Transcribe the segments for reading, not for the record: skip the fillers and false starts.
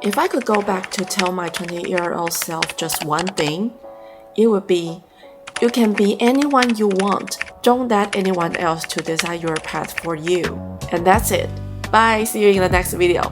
If I could go back to tell my 20-year-old self just one thing, it would be, you can be anyone you want. Don't let anyone else to decide your path for you. And that's it. Bye, see you in the next video.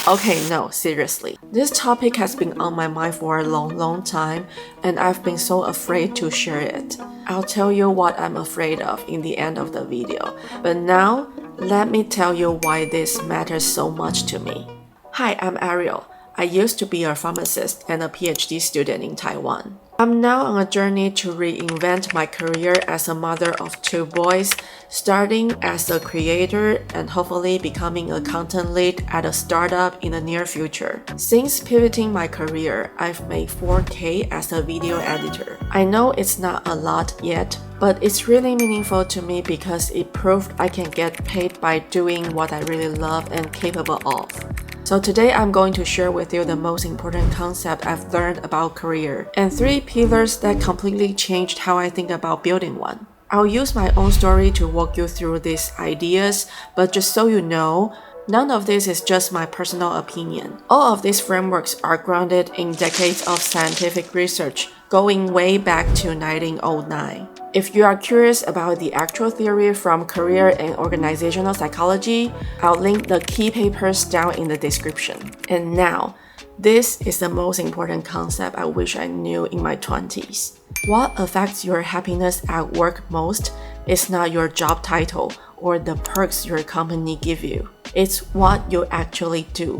Okay, no, seriously. This topic has been on my mind for a long time, and I've been so afraid to share it. I'll tell you what I'm afraid of in the end of the video. But now, let me tell you why this matters so much to me. Hi, I'm Ariel. I used to be a pharmacist and a PhD student in Taiwan. I'm now on a journey to reinvent my career as a mother of 2 boys, starting as a creator and hopefully becoming a content lead at a startup in the near future. Since pivoting my career, I've made 4K as a video editor. I know it's not a lot yet, but it's really meaningful to me because it proved I can get paid by doing what I really love and capable of. So today I'm going to share with you the most important concept I've learned about career and 3 pillars that completely changed how I think about building one. I'll use my own story to walk you through these ideas, but just so you know, none of this is just my personal opinion. All of these frameworks are grounded in decades of scientific research, going way back to 1909. If you are curious about the actual theory from career and organizational psychology, I'll link the key papers down in the description. And now, this is the most important concept I wish I knew in my 20s. What affects your happiness at work most is not your job title or the perks your company give you. It's what you actually do,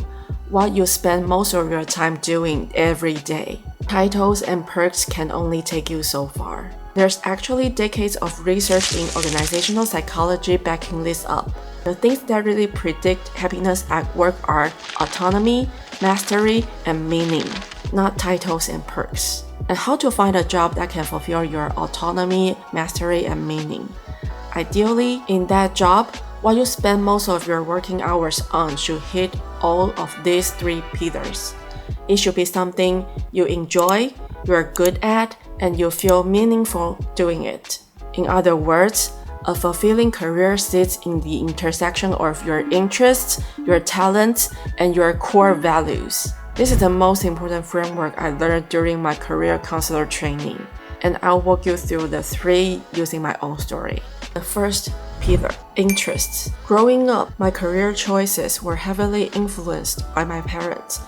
what you spend most of your time doing every day. Titles and perks can only take you so far. There's actually decades of research in organizational psychology backing this up. The things that really predict happiness at work are autonomy, mastery, and meaning, not titles and perks. And how to find a job that can fulfill your autonomy, mastery, and meaning. Ideally, in that job, what you spend most of your working hours on should hit all of these 3 pillars. It should be something you enjoy, you're good at, and you feel meaningful doing it. In other words, a fulfilling career sits in the intersection of your interests, your talents, and your core values. This is the most important framework I learned during my career counselor training, and I'll walk you through the 3 using my own story. The first pillar, interests. Growing up, my career choices were heavily influenced by my parents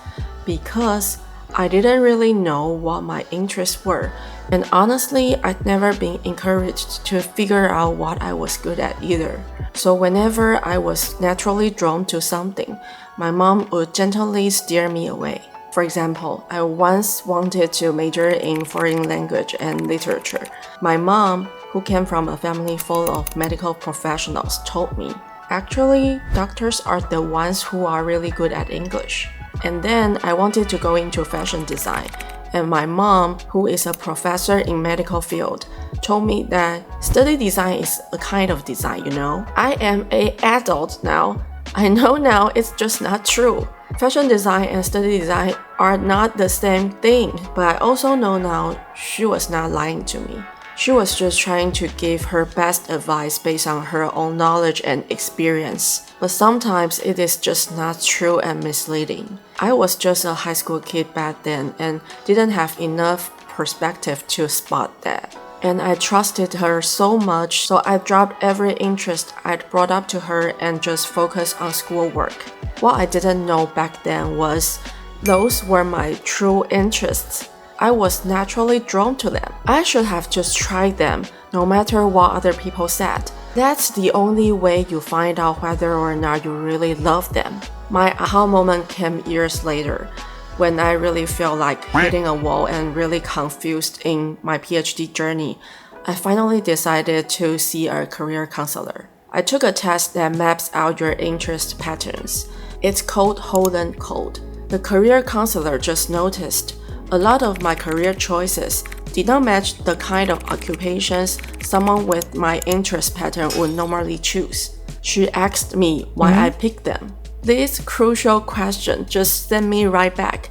because I didn't really know what my interests were, and honestly, I'd never been encouraged to figure out what I was good at either. So whenever I was naturally drawn to something, my mom would gently steer me away. For example, I once wanted to major in foreign language and literature. My mom, who came from a family full of medical professionals, told me, actually, doctors are the ones who are really good at English. And then I wanted to go into fashion design, and my mom, who is a professor in medical field, told me that study design is a kind of design, you know. I am an adult now. I know now it's just not true. Fashion design and study design are not the same thing, but I also know now she was not lying to me. She was just trying to give her best advice based on her own knowledge and experience. But sometimes it is just not true and misleading. I was just a high school kid back then and didn't have enough perspective to spot that. And I trusted her so much, so I dropped every interest I'd brought up to her and just focused on schoolwork. What I didn't know back then was those were my true interests. I was naturally drawn to them. I should have just tried them, no matter what other people said. That's the only way you find out whether or not you really love them. My aha moment came years later, when I really felt like hitting a wall and really confused in my PhD journey. I finally decided to see a career counselor. I took a test that maps out your interest patterns. It's called Holden Code. The career counselor just noticed a lot of my career choices did not match the kind of occupations someone with my interest pattern would normally choose. She asked me why I picked them. This crucial question just sent me right back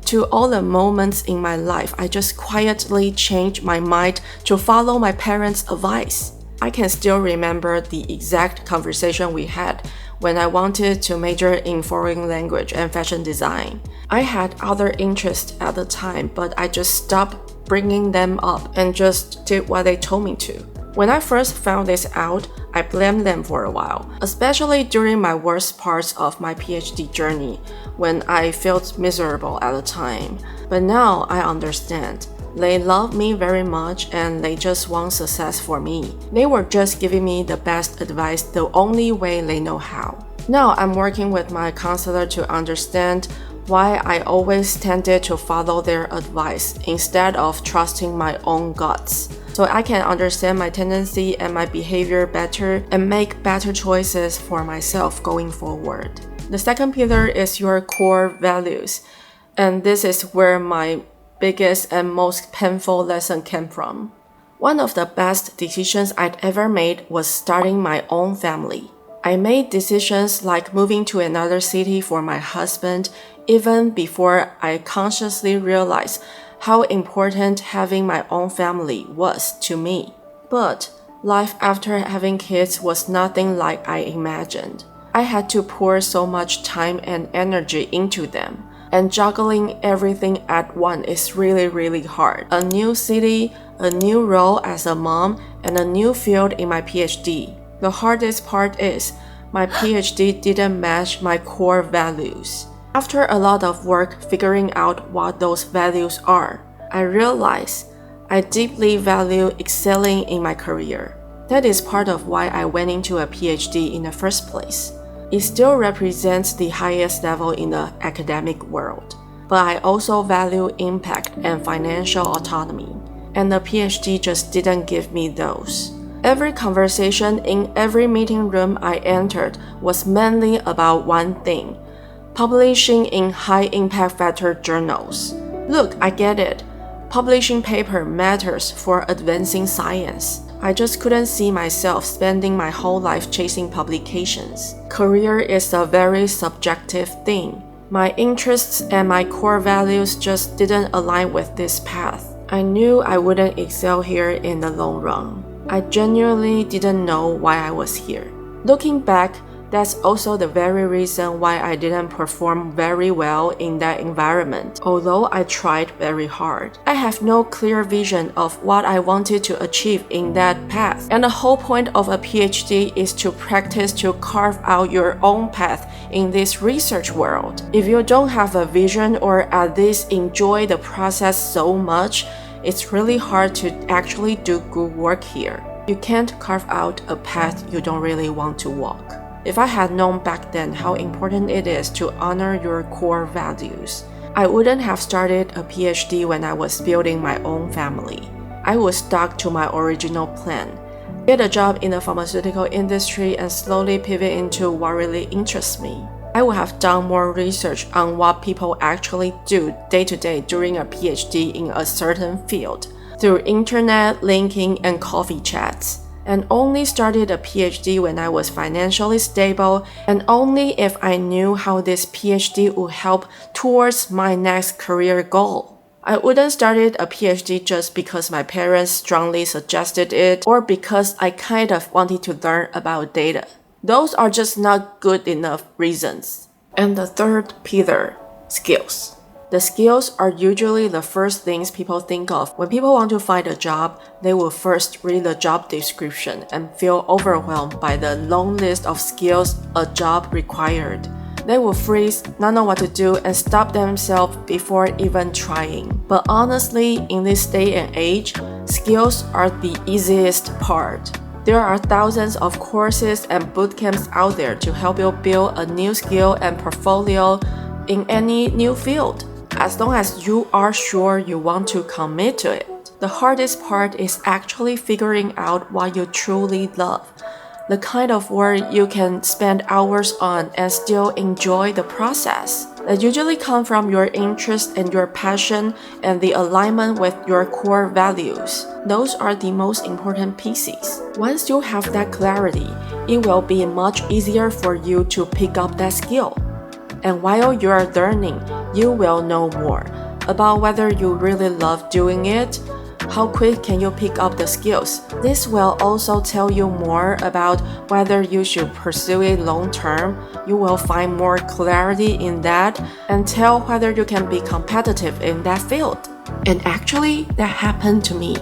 to all the moments in my life I just quietly changed my mind to follow my parents' advice. I can still remember the exact conversation we had when I wanted to major in foreign language and fashion design. I had other interests at the time, but I just stopped bringing them up and just did what they told me to. When I first found this out, I blamed them for a while, especially during my worst parts of my PhD journey, when I felt miserable at the time. But now I understand. They love me very much and they just want success for me. They were just giving me the best advice the only way they know how. Now I'm working with my counselor to understand why I always tended to follow their advice instead of trusting my own guts, so I can understand my tendency and my behavior better and make better choices for myself going forward. The second pillar is your core values, and this is where my biggest and most painful lesson came from. One of the best decisions I'd ever made was starting my own family. I made decisions like moving to another city for my husband even before I consciously realized how important having my own family was to me. But life after having kids was nothing like I imagined. I had to pour so much time and energy into them, and juggling everything at once is really hard. A new city, a new role as a mom, and a new field in my PhD. The hardest part is my PhD didn't match my core values. After a lot of work figuring out what those values are, I realized I deeply value excelling in my career. That is part of why I went into a PhD in the first place. It still represents the highest level in the academic world, but I also value impact and financial autonomy, and the PhD just didn't give me those. Every conversation in every meeting room I entered was mainly about one thing: publishing in high-impact factor journals. Look, I get it. Publishing paper matters for advancing science. I just couldn't see myself spending my whole life chasing publications. Career is a very subjective thing. My interests and my core values just didn't align with this path. I knew I wouldn't excel here in the long run. I genuinely didn't know why I was here. Looking back, that's also the very reason why I didn't perform very well in that environment, although I tried very hard. I have no clear vision of what I wanted to achieve in that path, and the whole point of a PhD is to practice to carve out your own path in this research world. If you don't have a vision or at least enjoy the process so much, it's really hard to actually do good work here. You can't carve out a path you don't really want to walk. If I had known back then how important it is to honor your core values, I wouldn't have started a PhD when I was building my own family. I would stuck to my original plan, get a job in the pharmaceutical industry and slowly pivot into what really interests me. I would have done more research on what people actually do day to day during a PhD in a certain field, through internet, linking, and coffee chats, and only started a PhD when I was financially stable and only if I knew how this PhD would help towards my next career goal. I wouldn't started a PhD just because my parents strongly suggested it or because I kind of wanted to learn about data. Those are just not good enough reasons. And the third pillar, skills. The skills are usually the first things people think of when people want to find a job. They will first read the job description and feel overwhelmed by the long list of skills a job required. They will freeze, not know what to do, and stop themselves before even trying. But honestly, in this day and age, skills are the easiest part. There are thousands of courses and bootcamps out there to help you build a new skill and portfolio in any new field, as long as you are sure you want to commit to it. The hardest part is actually figuring out what you truly love, the kind of work you can spend hours on and still enjoy the process. That usually come from your interest and your passion and the alignment with your core values. Those are the most important pieces. Once you have that clarity, it will be much easier for you to pick up that skill. And while you are learning, you will know more about whether you really love doing it, How quick can you pick up the skills? This will also tell you more about whether you should pursue it long term. You will find more clarity in that and tell whether you can be competitive in that field. And actually, that happened to me.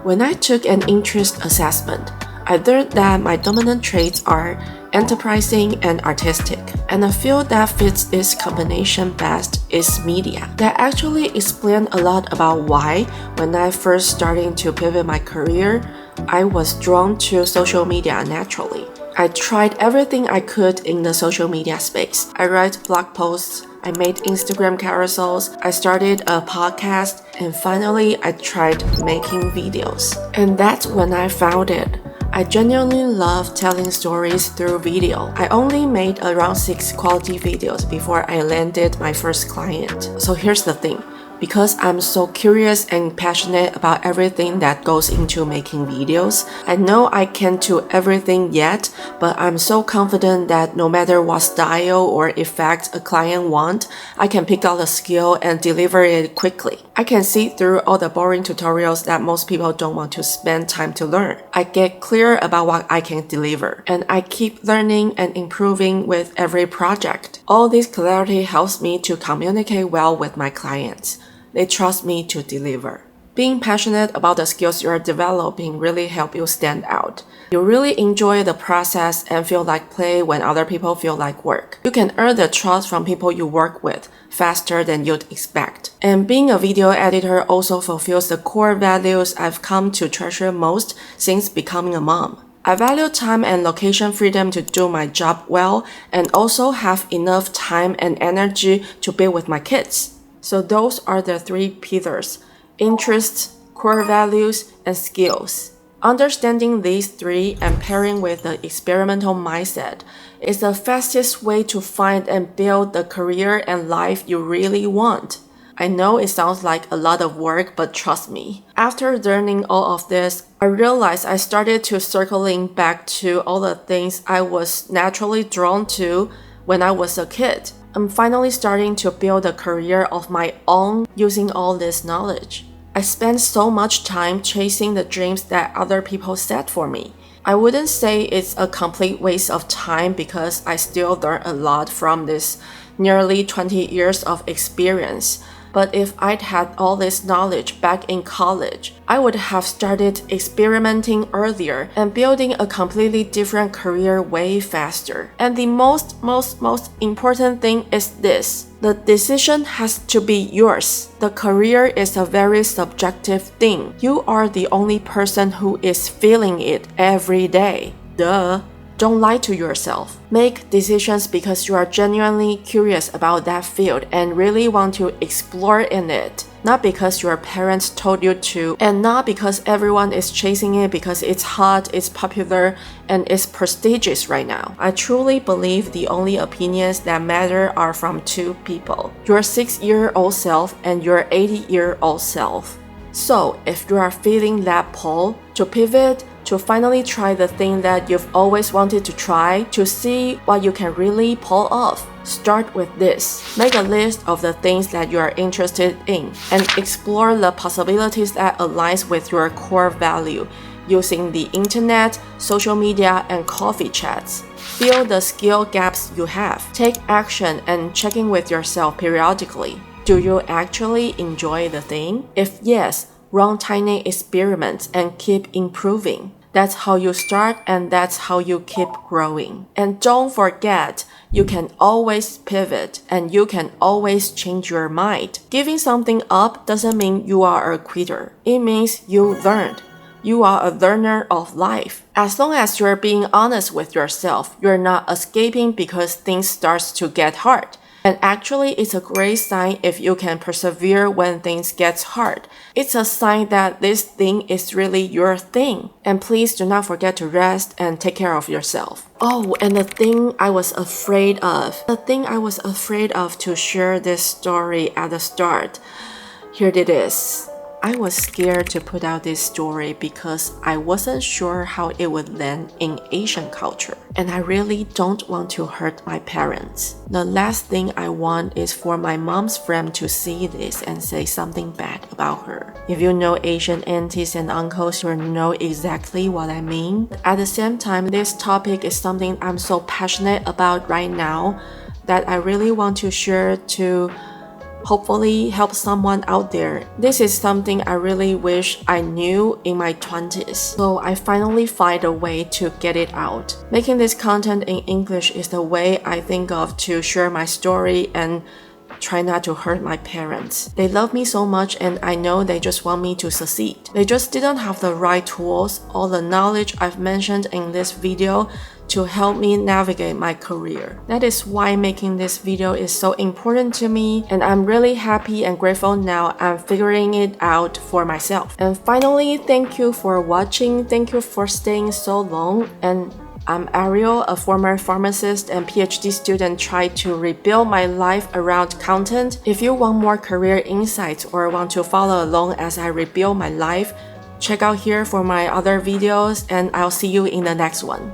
When I took an interest assessment, I learned that my dominant traits are enterprising and artistic, and a field that fits this combination best is media. That actually explained a lot about why, when I first started to pivot my career, I was drawn to social media naturally. I tried everything I could in the social media space. I write blog posts, I made Instagram carousels, I started a podcast, and finally I tried making videos. And that's when I found it. I genuinely love telling stories through video. I only made around 6 quality videos before I landed my first client. So here's the thing. Because I'm so curious and passionate about everything that goes into making videos, I know I can't do everything yet, but I'm so confident that no matter what style or effect a client wants, I can pick out the skill and deliver it quickly. I can see through all the boring tutorials that most people don't want to spend time to learn. I get clear about what I can deliver, and I keep learning and improving with every project. All this clarity helps me to communicate well with my clients. They trust me to deliver. Being passionate about the skills you're developing really helps you stand out. You really enjoy the process and feel like play when other people feel like work. You can earn the trust from people you work with faster than you'd expect. And being a video editor also fulfills the core values I've come to treasure most since becoming a mom. I value time and location freedom to do my job well and also have enough time and energy to be with my kids. So those are the 3 pillars: interests, core values, and skills. Understanding these 3 and pairing with the experimental mindset is the fastest way to find and build the career and life you really want. I know it sounds like a lot of work, but trust me. After learning all of this, I realized I started to circling back to all the things I was naturally drawn to when I was a kid. I'm finally starting to build a career of my own using all this knowledge. I spent so much time chasing the dreams that other people set for me. I wouldn't say it's a complete waste of time because I still learn a lot from this nearly 20 years of experience. But if I'd had all this knowledge back in college, I would have started experimenting earlier and building a completely different career way faster. And the most important thing is this. The decision has to be yours. The career is a very subjective thing. You are the only person who is feeling it every day. Duh. Don't lie to yourself. Make decisions because you are genuinely curious about that field and really want to explore in it. Not because your parents told you to, and not because everyone is chasing it because it's hot, it's popular, and it's prestigious right now. I truly believe the only opinions that matter are from 2 people. Your 6-year-old self and your 80-year-old self. So, if you are feeling that pull to pivot, to finally try the thing that you've always wanted to try, to see what you can really pull off, start with this. Make a list of the things that you are interested in and explore the possibilities that aligns with your core value using the internet, social media, and coffee chats. Fill the skill gaps you have. Take action and check in with yourself periodically. Do you actually enjoy the thing? If yes, run tiny experiments and keep improving. That's how you start and that's how you keep growing. And don't forget, you can always pivot and you can always change your mind. Giving something up doesn't mean you are a quitter. It means you learned. You are a learner of life. As long as you're being honest with yourself, you're not escaping because things start to get hard. And actually, it's a great sign if you can persevere when things get hard. It's a sign that this thing is really your thing. And please do not forget to rest and take care of yourself. Oh, and the thing I was afraid of to share this story at the start. Here it is. I was scared to put out this story because I wasn't sure how it would land in Asian culture. And I really don't want to hurt my parents. The last thing I want is for my mom's friend to see this and say something bad about her. If you know Asian aunties and uncles, you know exactly what I mean. At the same time, this topic is something I'm so passionate about right now that I really want to share to hopefully help someone out there. This is something I really wish I knew in my 20s. So I finally find a way to get it out. Making this content in English is the way I think of to share my story and try not to hurt my parents. They love me so much and I know they just want me to succeed. They just didn't have the right tools or the knowledge I've mentioned in this video to help me navigate my career. That is why making this video is so important to me, and I'm really happy and grateful now I'm figuring it out for myself. And finally, thank you for watching. Thank you for staying so long. And I'm Ariel, a former pharmacist and PhD student trying to rebuild my life around content. If you want more career insights or want to follow along as I rebuild my life, check out here for my other videos, and I'll see you in the next one.